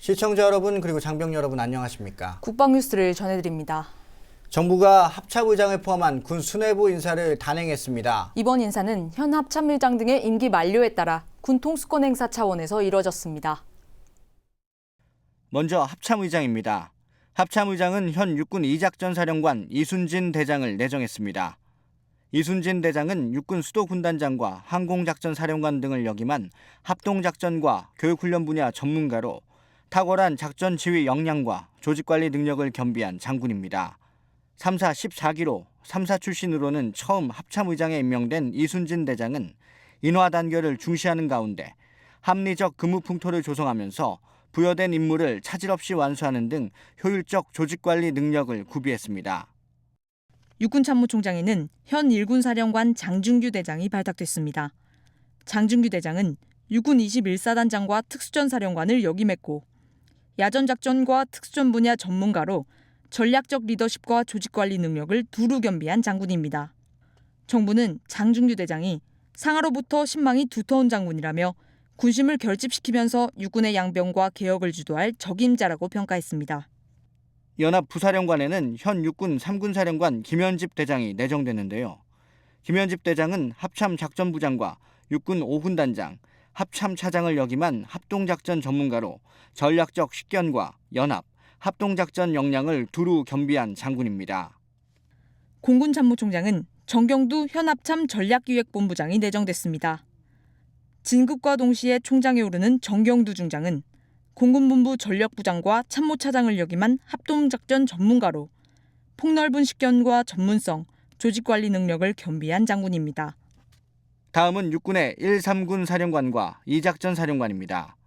시청자 여러분 그리고 장병 여러분 안녕하십니까? 국방 뉴스를 전해드립니다. 정부가 합참의장을 포함한 군 수뇌부 인사를 단행했습니다. 이번 인사는 현 합참의장 등의 임기 만료에 따라 군 통수권 행사 차원에서 이뤄졌습니다. 먼저 합참의장입니다. 합참의장은 현 육군 이작전사령관 이순진 대장을 내정했습니다. 이순진 대장은 육군 수도군단장과 항공작전사령관 등을 역임한 합동작전과 교육훈련 분야 전문가로 탁월한 작전 지휘 역량과 조직관리 능력을 겸비한 장군입니다. 3사 14기로 3사 출신으로는 처음 합참의장에 임명된 이순진 대장은 인화단결을 중시하는 가운데 합리적 근무풍토를 조성하면서 부여된 임무를 차질 없이 완수하는 등 효율적 조직관리 능력을 구비했습니다. 육군참모총장에는 현 일군 사령관 장준규 대장이 발탁됐습니다. 장준규 대장은 육군 21사단장과 특수전사령관을 역임했고 야전작전과 특수전 분야 전문가로 전략적 리더십과 조직관리 능력을 두루 겸비한 장군입니다. 정부는 장준규 대장이 상하로부터 신망이 두터운 장군이라며 군심을 결집시키면서 육군의 양병과 개혁을 주도할 적임자라고 평가했습니다. 연합부사령관에는 현 육군 3군 사령관 김현집 대장이 내정됐는데요. 김현집 대장은 합참작전부장과 육군 5군 단장, 합참차장을 역임한 합동작전 전문가로 전략적 식견과 연합, 합동작전 역량을 두루 겸비한 장군입니다. 공군참모총장은 정경두 현 합참 전략기획본부장이 내정됐습니다. 진급과 동시에 총장에 오르는 정경두 중장은 공군본부 전력부장과 참모차장을 역임한 합동작전 전문가로 폭넓은 식견과 전문성, 조직관리 능력을 겸비한 장군입니다. 다음은 육군의 1, 3군 사령관과 이작전 사령관입니다.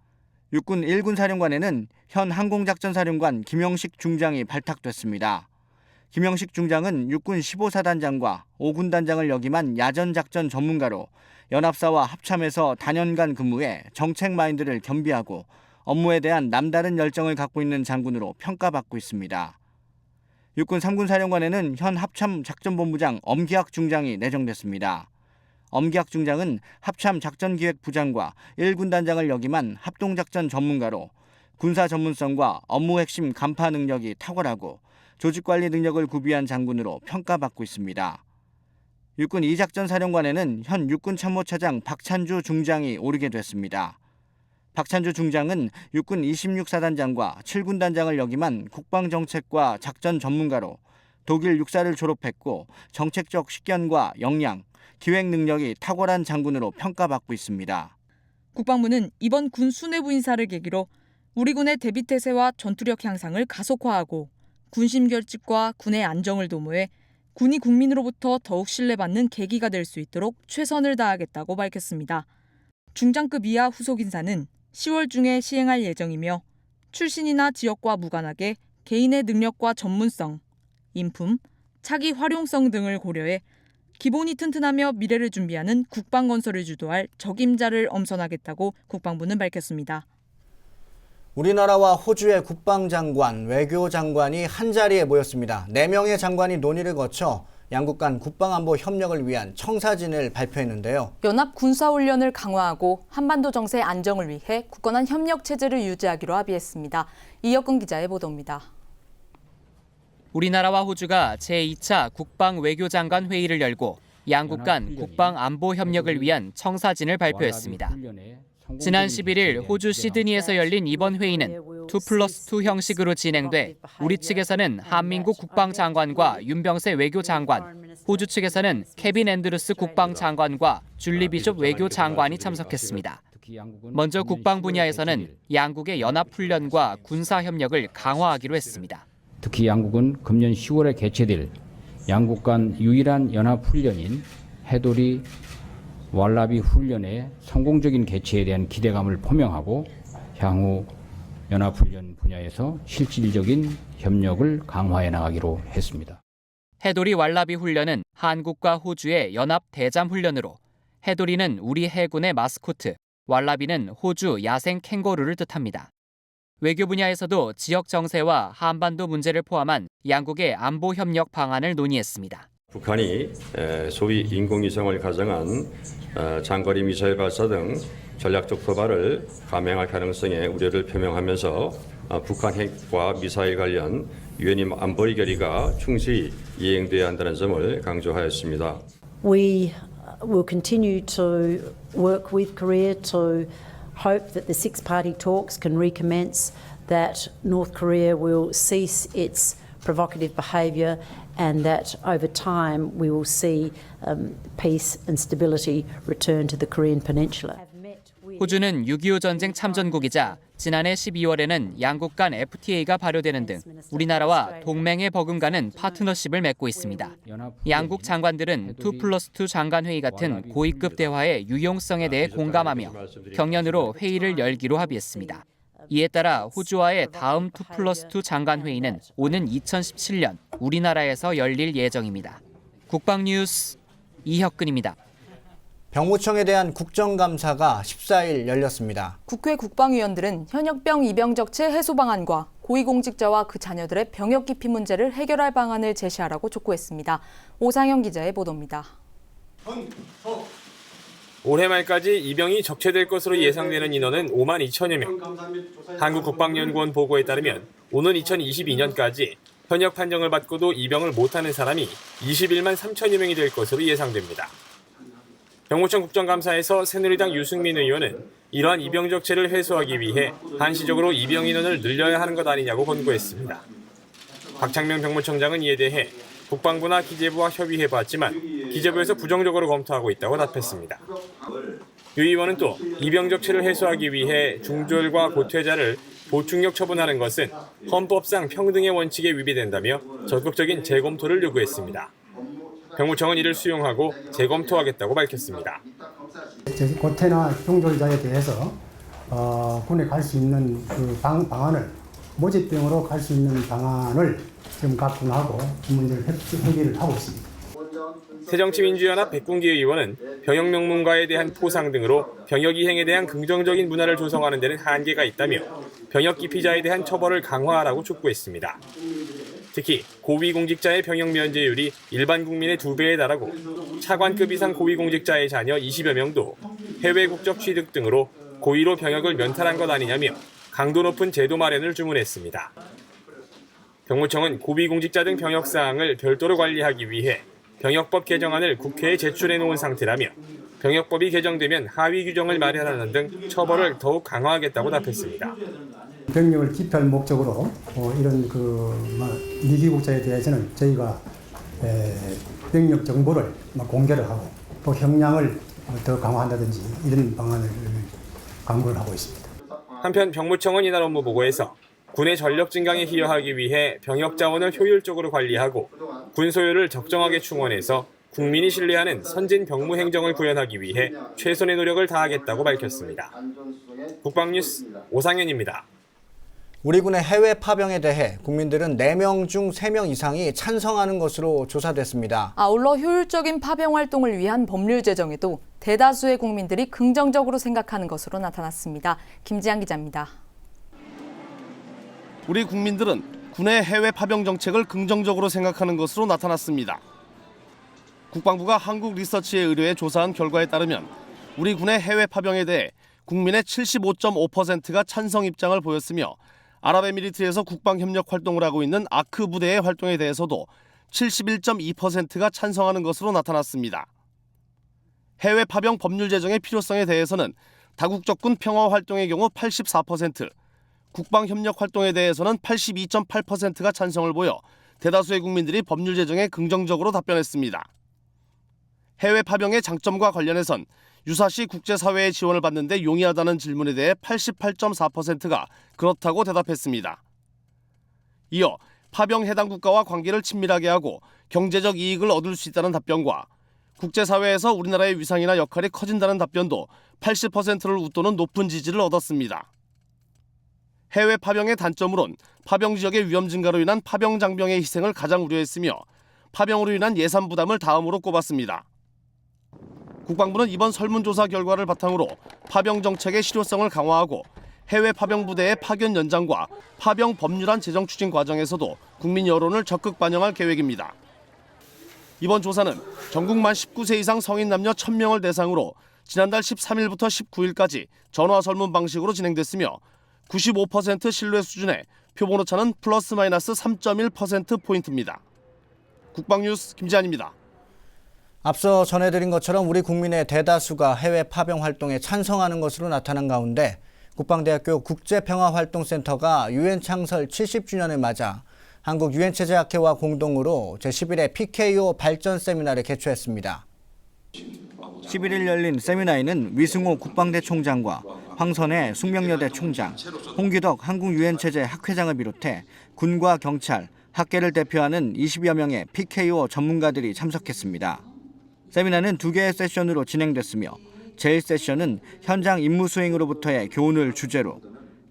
육군 1군 사령관에는 현 항공작전사령관 김영식 중장이 발탁됐습니다. 김영식 중장은 육군 15사단장과 5군 단장을 역임한 야전작전 전문가로 연합사와 합참에서 단연간 근무해 정책 마인드를 겸비하고 업무에 대한 남다른 열정을 갖고 있는 장군으로 평가받고 있습니다. 육군 3군 사령관에는 현 합참작전본부장 엄기학 중장이 내정됐습니다. 엄기학 중장은 합참작전기획부장과 1군 단장을 역임한 합동작전 전문가로 군사 전문성과 업무 핵심 간파 능력이 탁월하고 조직관리 능력을 구비한 장군으로 평가받고 있습니다. 육군 이작전 사령관에는 현 육군 참모차장 박찬주 중장이 오르게 됐습니다. 박찬주 중장은 육군 26사단장과 7군 단장을 역임한 국방정책과 작전 전문가로 독일 육사를 졸업했고 정책적 식견과 역량, 기획 능력이 탁월한 장군으로 평가받고 있습니다. 국방부는 이번 군 수뇌부 인사를 계기로 우리 군의 대비태세와 전투력 향상을 가속화하고 군심 결집과 군의 안정을 도모해 군이 국민으로부터 더욱 신뢰받는 계기가 될 수 있도록 최선을 다하겠다고 밝혔습니다. 중장급 이하 후속 인사는 10월 중에 시행할 예정이며 출신이나 지역과 무관하게 개인의 능력과 전문성, 인품, 차기 활용성 등을 고려해 기본이 튼튼하며 미래를 준비하는 국방 건설을 주도할 적임자를 엄선하겠다고 국방부는 밝혔습니다. 우리나라와 호주의 국방장관, 외교장관이 한자리에 모였습니다. 4명의 장관이 논의를 거쳐 양국 간 국방안보 협력을 위한 청사진을 발표했는데요. 연합 군사훈련을 강화하고 한반도 정세 안정을 위해 굳건한 협력 체제를 유지하기로 합의했습니다. 이혁근 기자의 보도입니다. 우리나라와 호주가 제2차 국방 외교장관 회의를 열고 양국 간 국방 안보 협력을 위한 청사진을 발표했습니다. 지난 11일 호주 시드니에서 열린 이번 회의는 2+2 형식으로 진행돼 우리 측에서는 한민국 국방장관과 윤병세 외교장관, 호주 측에서는 케빈 앤드루스 국방장관과 줄리 비숍 외교장관이 참석했습니다. 먼저 국방 분야에서는 양국의 연합훈련과 군사협력을 강화하기로 했습니다. 특히 양국은 금년 10월에 개최될 양국 간 유일한 연합훈련인 해돌이 왈라비 훈련의 성공적인 개최에 대한 기대감을 표명하고 향후 연합훈련 분야에서 실질적인 협력을 강화해 나가기로 했습니다. 해돌이 왈라비 훈련은 한국과 호주의 연합 대잠 훈련으로 해돌이는 우리 해군의 마스코트, 왈라비는 호주 야생 캥거루를 뜻합니다. 외교 분야에서도 지역 정세와 한반도 문제를 포함한 양국의 안보 협력 방안을 논의했습니다. 북한이 소위 인공위성을 가정한 장거리 미사일 발사 등 전략적 도발을 감행할 가능성에 우려를 표명하면서 북한 핵과 미사일 관련 유엔 안보리 결의가 충실히 이행돼야 한다는 점을 강조하였습니다. We will continue to work with Korea to hope that the six-party talks can recommence, that North Korea will cease its provocative behaviour and that over time we will see peace and stability return to the Korean Peninsula. 호주는 6.25 전쟁 참전국이자 지난해 12월에는 양국 간 FTA가 발효되는 등 우리나라와 동맹에 버금가는 파트너십을 맺고 있습니다. 양국 장관들은 2+2 장관회의 같은 고위급 대화의 유용성에 대해 공감하며 경연으로 회의를 열기로 합의했습니다. 이에 따라 호주와의 다음 2+2 장관회의는 오는 2017년 우리나라에서 열릴 예정입니다. 국방뉴스 이혁근입니다. 병무청에 대한 국정감사가 14일 열렸습니다. 국회 국방위원들은 현역병 입영 적체 해소 방안과 고위공직자와 그 자녀들의 병역 기피 문제를 해결할 방안을 제시하라고 촉구했습니다. 오상영 기자의 보도입니다. 올해 말까지 입영이 적체될 것으로 예상되는 인원은 5만 2천여 명. 한국국방연구원 보고에 따르면 오는 2022년까지 현역 판정을 받고도 입영을 못하는 사람이 21만 3천여 명이 될 것으로 예상됩니다. 병무청 국정감사에서 새누리당 유승민 의원은 이러한 입영 적체를 해소하기 위해 한시적으로 입영 인원을 늘려야 하는 것 아니냐고 권고했습니다. 박창명 병무청장은 이에 대해 국방부나 기재부와 협의해봤지만 기재부에서 부정적으로 검토하고 있다고 답했습니다. 유 의원은 또 입영 적체를 해소하기 위해 중졸과 고퇴자를 보충력 처분하는 것은 헌법상 평등의 원칙에 위배된다며 적극적인 재검토를 요구했습니다. 병무청은 이를 수용하고 재검토하겠다고 밝혔습니다. 고퇴나 중졸자에 대해서 군에 갈 수 있는 그 방안을 모집병으로 갈 수 있는 방안을 지금 각군하고 이 문제를 해결을 하고 있습니다. 새정치민주연합 백군기 의원은 병역 명문과에 대한 포상 등으로 병역 이행에 대한 긍정적인 문화를 조성하는 데는 한계가 있다며 병역 기피자에 대한 처벌을 강화하라고 촉구했습니다. 특히 고위공직자의 병역 면제율이 일반 국민의 2배에 달하고 차관급 이상 고위공직자의 자녀 20여 명도 해외 국적 취득 등으로 고의로 병역을 면탈한 것 아니냐며 강도 높은 제도 마련을 주문했습니다. 병무청은 고위공직자 등 병역 사항을 별도로 관리하기 위해 병역법 개정안을 국회에 제출해 놓은 상태라며 병역법이 개정되면 하위 규정을 마련하는 등 처벌을 더욱 강화하겠다고 답했습니다. 병력을 기피할 목적으로 이런 미기국자에 대해서는 저희가 병력 정보를 공개를 하고 또 형량을 더 강화한다든지 이런 방안을 강구를 하고 있습니다. 한편 병무청은 이날 업무 보고에서 군의 전력 증강에 기여하기 위해 병역 자원을 효율적으로 관리하고 군 소요를 적정하게 충원해서 국민이 신뢰하는 선진 병무 행정을 구현하기 위해 최선의 노력을 다하겠다고 밝혔습니다. 국방뉴스 오상현입니다. 우리 군의 해외 파병에 대해 국민들은 4명 중 3명 이상이 찬성하는 것으로 조사됐습니다. 아울러 효율적인 파병 활동을 위한 법률 제정에도 대다수의 국민들이 긍정적으로 생각하는 것으로 나타났습니다. 김지한 기자입니다. 우리 국민들은 군의 해외 파병 정책을 긍정적으로 생각하는 것으로 나타났습니다. 국방부가 한국리서치에 의뢰해 조사한 결과에 따르면 우리 군의 해외 파병에 대해 국민의 75.5%가 찬성 입장을 보였으며 아랍에미리트에서 국방협력 활동을 하고 있는 아크 부대의 활동에 대해서도 71.2%가 찬성하는 것으로 나타났습니다. 해외 파병 법률 제정의 필요성에 대해서는 다국적군 평화 활동의 경우 84%, 국방협력 활동에 대해서는 82.8%가 찬성을 보여 대다수의 국민들이 법률 제정에 긍정적으로 답변했습니다. 해외 파병의 장점과 관련해선 유사시 국제사회의 지원을 받는 데 용이하다는 질문에 대해 88.4%가 그렇다고 대답했습니다. 이어 파병 해당 국가와 관계를 친밀하게 하고 경제적 이익을 얻을 수 있다는 답변과 국제사회에서 우리나라의 위상이나 역할이 커진다는 답변도 80%를 웃도는 높은 지지를 얻었습니다. 해외 파병의 단점으론 파병 지역의 위험 증가로 인한 파병 장병의 희생을 가장 우려했으며 파병으로 인한 예산 부담을 다음으로 꼽았습니다. 국방부는 이번 설문조사 결과를 바탕으로 파병 정책의 실효성을 강화하고 해외 파병 부대의 파견 연장과 파병 법률안 제정 추진 과정에서도 국민 여론을 적극 반영할 계획입니다. 이번 조사는 전국 만 19세 이상 성인 남녀 1,000명을 대상으로 지난달 13일부터 19일까지 전화 설문 방식으로 진행됐으며 95% 신뢰 수준의 표본 오차는 플러스 마이너스 3.1%포인트입니다. 국방뉴스 김지한입니다. 앞서 전해드린 것처럼 우리 국민의 대다수가 해외 파병 활동에 찬성하는 것으로 나타난 가운데 국방대학교 국제평화활동센터가 유엔 창설 70주년을 맞아 한국유엔체제학회와 공동으로 제11회 PKO 발전 세미나를 개최했습니다. 11일 열린 세미나에는 위승호 국방대 총장과 황선혜 숙명여대 총장, 홍기덕 한국유엔체제 학회장을 비롯해 군과 경찰, 학계를 대표하는 20여 명의 PKO 전문가들이 참석했습니다. 세미나는 2개의 세션으로 진행됐으며 제1세션은 현장 임무 수행으로부터의 교훈을 주제로,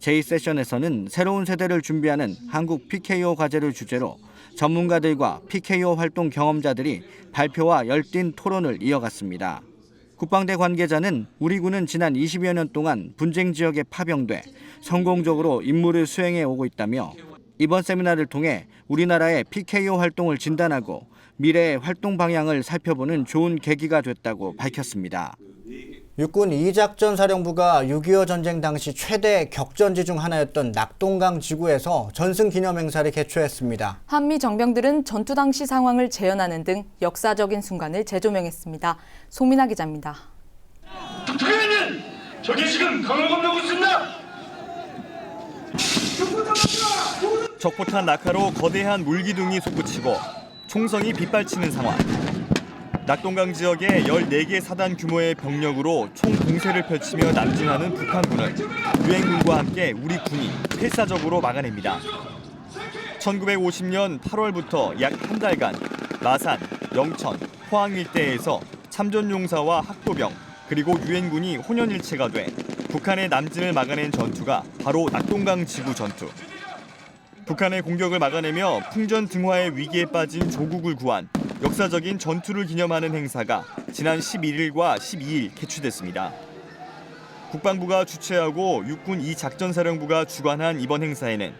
제2세션에서는 새로운 세대를 준비하는 한국 PKO 과제를 주제로 전문가들과 PKO 활동 경험자들이 발표와 열띤 토론을 이어갔습니다. 국방대 관계자는 우리 군은 지난 20여 년 동안 분쟁 지역에 파병돼 성공적으로 임무를 수행해 오고 있다며 이번 세미나를 통해 우리나라의 PKO 활동을 진단하고 미래의 활동 방향을 살펴보는 좋은 계기가 됐다고 밝혔습니다. 육군 2작전 사령부가 6.25 전쟁 당시 최대 격전지 중 하나였던 낙동강 지구에서 전승 기념 행사를 개최했습니다. 한미 정병들은 전투 당시 상황을 재현하는 등 역사적인 순간을 재조명했습니다. 송민아 기자입니다. 북한에는 적이 지금 강을 건너고 있습니다. 적포탄 낙하로 거대한 물기둥이 솟구치고 총성이 빗발치는 상황. 낙동강 지역에 14개 사단 규모의 병력으로 총 공세를 펼치며 남진하는 북한군을 유엔군과 함께 우리 군이 필사적으로 막아냅니다. 1950년 8월부터 약 한 달간 마산, 영천, 포항 일대에서 참전용사와 학도병 그리고 유엔군이 혼연일체가 돼 북한의 남진을 막아낸 전투가 바로 낙동강 지구 전투. 북한의 공격을 막아내며 풍전 등화의 위기에 빠진 조국을 구한 역사적인 전투를 기념하는 행사가 지난 11일과 12일 개최됐습니다. 국방부가 주최하고 육군 2작전사령부가 주관한 이번 행사에는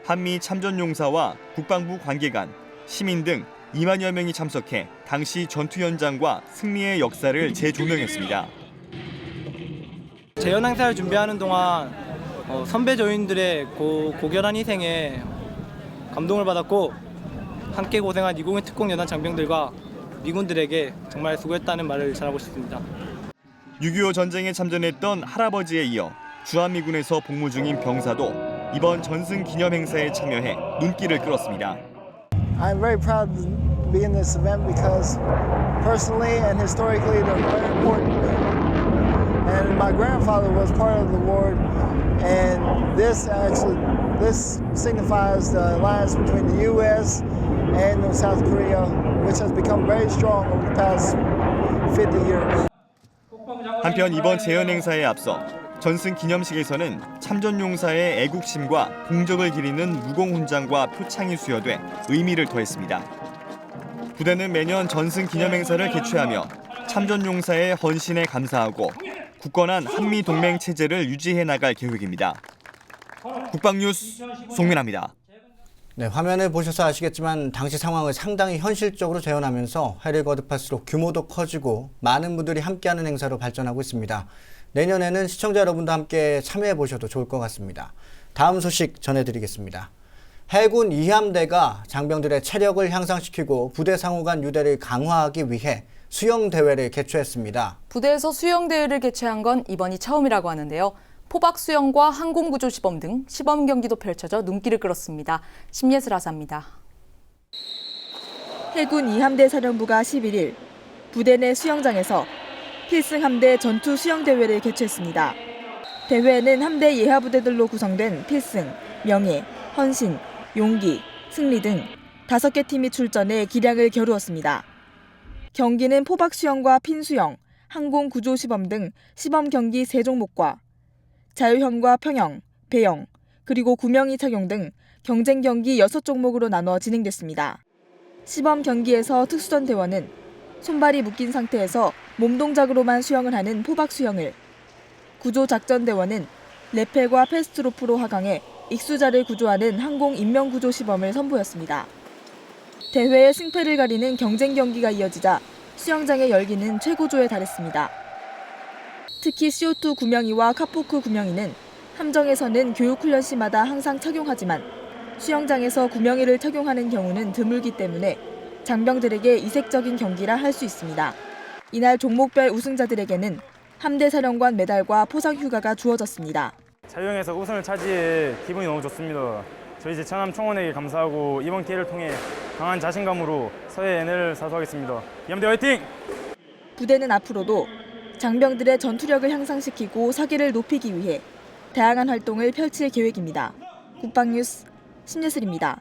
한미 참전용사와 국방부 관계관, 시민 등 2만여 명이 참석해 당시 전투 현장과 승리의 역사를 재조명했습니다. 재현 행사를 준비하는 동안 선배 조인들의 고결한 희생에 감동을 받았고 함께 고생한 201 특공여단 장병들과 미군들에게 정말 수고했다는 말을 전하고 싶습니다. 6.25 전쟁에 참전했던 할아버지에 이어 주한미군에서 복무 중인 병사도 이번 전승 기념 행사에 참여해 눈길을 끌었습니다. I'm very proud to be in this event because personally and historically they're very important to me. And my grandfather was part of the war, and this signifies the alliance between the U.S. and South Korea, which has become very strong over the past 50 years. 한편 이번 재현 행사에 앞서 전승 기념식에서는 참전용사의 애국심과 공적을 기리는 무공훈장과 표창이 수여돼 의미를 더했습니다. 부대는 매년 전승 기념 행사를 개최하며 참전용사의 헌신에 감사하고 굳건한 한미 동맹 체제를 유지해 나갈 계획입니다. 국방뉴스 송민아입니다. 네, 화면을 보셔서 아시겠지만 당시 상황을 상당히 현실적으로 재현하면서 해를 거듭할수록 규모도 커지고 많은 분들이 함께하는 행사로 발전하고 있습니다. 내년에는 시청자 여러분도 함께 참여해 보셔도 좋을 것 같습니다. 다음 소식 전해드리겠습니다. 해군 2함대가 장병들의 체력을 향상시키고 부대 상호 간 유대를 강화하기 위해 수영대회를 개최했습니다. 부대에서 수영대회를 개최한 건 이번이 처음이라고 하는데요. 포박 수영과 항공구조 시범 등 시범 경기도 펼쳐져 눈길을 끌었습니다. 심예슬 하사입니다. 해군 2함대 사령부가 11일 부대 내 수영장에서 필승 함대 전투 수영대회를 개최했습니다. 대회에는 함대 예하부대들로 구성된 필승, 명예, 헌신, 용기, 승리 등 5개 팀이 출전해 기량을 겨루었습니다. 경기는 포박 수영과 핀 수영, 항공 구조 시범 등 시범 경기 3종목과 자유형과 평영, 배영, 그리고 구명이 착용 등 경쟁 경기 6종목으로 나눠 진행됐습니다. 시범 경기에서 특수전 대원은 손발이 묶인 상태에서 몸 동작으로만 수영을 하는 포박 수영을, 구조 작전 대원은 레펠과 패스트로프로 하강해 익수자를 구조하는 항공 인명 구조 시범을 선보였습니다. 대회의 승패를 가리는 경쟁 경기가 이어지자 수영장의 열기는 최고조에 달했습니다. 특히 CO2 구명이와 카포크 구명이는 함정에서는 교육훈련 시마다 항상 착용하지만 수영장에서 구명이를 착용하는 경우는 드물기 때문에 장병들에게 이색적인 경기라 할 수 있습니다. 이날 종목별 우승자들에게는 함대 사령관 메달과 포상 휴가가 주어졌습니다. 자유형에서 우승을 차지해 기분이 너무 좋습니다. 저희 제 천암 총원에게 감사하고 이번 기회를 통해 강한 자신감으로 서해 NL을 사수하겠습니다. 이함대 화이팅! 부대는 앞으로도 장병들의 전투력을 향상시키고 사기를 높이기 위해 다양한 활동을 펼칠 계획입니다. 국방뉴스 신예슬입니다.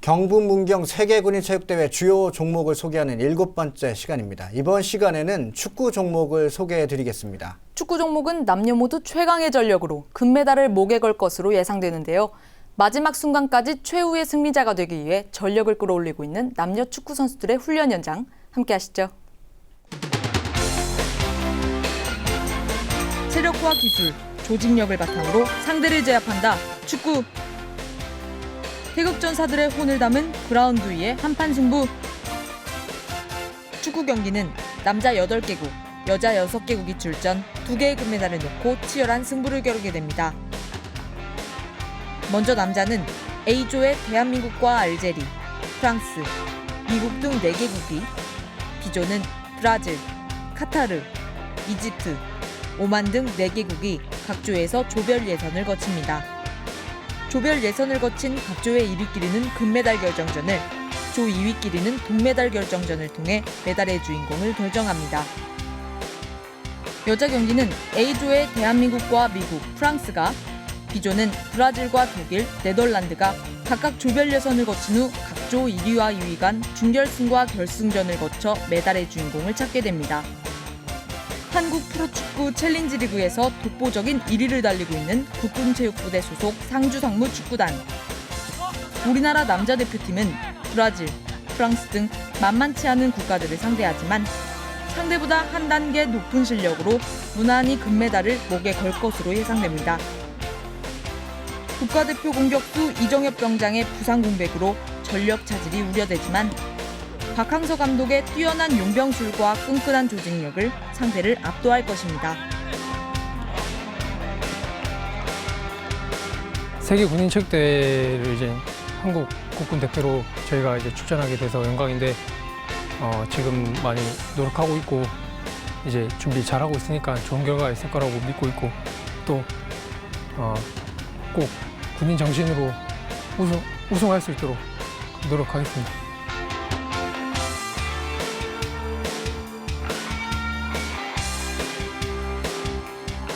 경북 문경 세계군인체육대회 주요 종목을 소개하는 7번째 시간입니다. 이번 시간에는 축구 종목을 소개해드리겠습니다. 축구 종목은 남녀 모두 최강의 전력으로 금메달을 목에 걸 것으로 예상되는데요. 마지막 순간까지 최후의 승리자가 되기 위해 전력을 끌어올리고 있는 남녀 축구 선수들의 훈련 현장 함께 하시죠. 체력과 기술, 조직력을 바탕으로 상대를 제압한다. 축구. 태극전사들의 혼을 담은 그라운드 위의 한판 승부. 축구 경기는 남자 8개국, 여자 6개국이 출전, 2개의 금메달을 놓고 치열한 승부를 겨루게 됩니다. 먼저 남자는 A조의 대한민국과 알제리, 프랑스, 미국 등 4개국이, B조는 브라질, 카타르, 이집트, 오만 등 4개국이 각 조에서 조별 예선을 거칩니다. 조별 예선을 거친 각 조의 1위끼리는 금메달 결정전을, 조 2위끼리는 동메달 결정전을 통해 메달의 주인공을 결정합니다. 여자 경기는 A조의 대한민국과 미국, 프랑스가, B조는 브라질과 독일, 네덜란드가 각각 조별 예선을 거친 후 각 조 1위와 2위 간 준결승과 결승전을 거쳐 메달의 주인공을 찾게 됩니다. 한국 프로축구 챌린지 리그에서 독보적인 1위를 달리고 있는 국군체육부대 소속 상주상무축구단. 우리나라 남자 대표팀은 브라질, 프랑스 등 만만치 않은 국가들을 상대하지만 상대보다 한 단계 높은 실력으로 무난히 금메달을 목에 걸 것으로 예상됩니다. 국가대표 공격수 이정엽 병장의 부상 공백으로 전력 차질이 우려되지만 박항서 감독의 뛰어난 용병술과 끈끈한 조직력을 상대를 압도할 것입니다. 세계 군인 체육대회를 이제 한국 국군 대표로 저희가 이제 출전하게 돼서 영광인데 지금 많이 노력하고 있고 이제 준비 잘하고 있으니까 좋은 결과가 있을 거라고 믿고 있고 또 꼭 군인 정신으로 우승할 수 있도록 노력하겠습니다.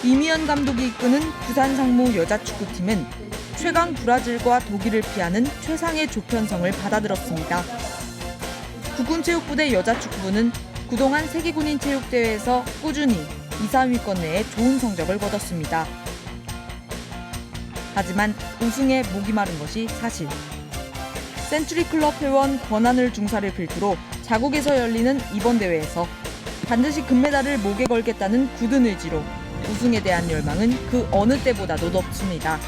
이미연 감독이 이끄는 부산상무 여자축구팀은 최강 브라질과 독일을 피하는 최상의 조편성을 받아들었습니다. 국군체육부대 여자축구부는 그동안 세계군인 체육대회에서 꾸준히 2, 3위권 내에 좋은 성적을 거뒀습니다. 하지만 우승에 목이 마른 것이 사실. 센츄리클럽 회원 권한을 중사를 필두로 자국에서 열리는 이번 대회에서 반드시 금메달을 목에 걸겠다는 굳은 의지로 우승에 대한 열망은 그 어느 때보다도 높습니다.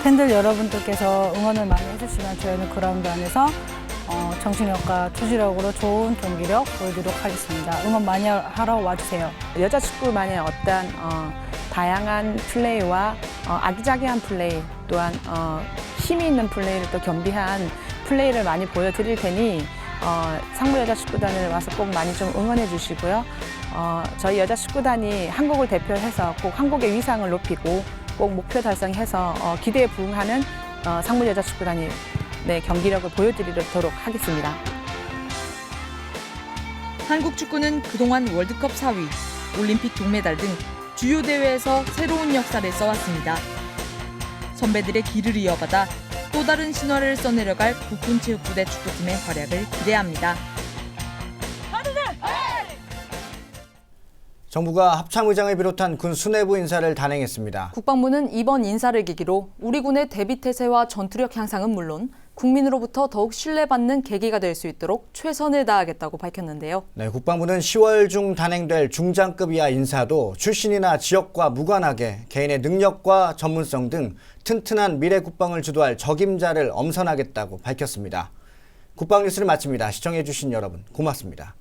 팬들 여러분들께서 응원을 많이 해주시면 저희는 그라운드 안에서 정신력과 투지력으로 좋은 경기력 보여드리도록 하겠습니다. 응원 많이 하러 와주세요. 여자 축구만의 어떤 다양한 플레이와 아기자기한 플레이 또한 힘이 있는 플레이를 또 겸비한 플레이를 많이 보여드릴 테니 상무 여자 축구단을 와서 꼭 많이 좀 응원해 주시고요. 저희 여자 축구단이 한국을 대표해서 꼭 한국의 위상을 높이고 꼭 목표 달성해서 기대에 부응하는 상무 여자 축구단이 경기력을 보여드리도록 하겠습니다. 한국 축구는 그동안 월드컵 4위, 올림픽 동메달 등 주요 대회에서 새로운 역사를 써왔습니다. 선배들의 길을 이어받아 또 다른 신화를 써내려갈 국군체육부대 축구팀의 활약을 기대합니다. 정부가 합참의장을 비롯한 군 수뇌부 인사를 단행했습니다. 국방부는 이번 인사를 계기로 우리 군의 대비태세와 전투력 향상은 물론 국민으로부터 더욱 신뢰받는 계기가 될 수 있도록 최선을 다하겠다고 밝혔는데요. 네, 국방부는 10월 중 단행될 중장급 이하 인사도 출신이나 지역과 무관하게 개인의 능력과 전문성 등 튼튼한 미래 국방을 주도할 적임자를 엄선하겠다고 밝혔습니다. 국방뉴스를 마칩니다. 시청해주신 여러분 고맙습니다.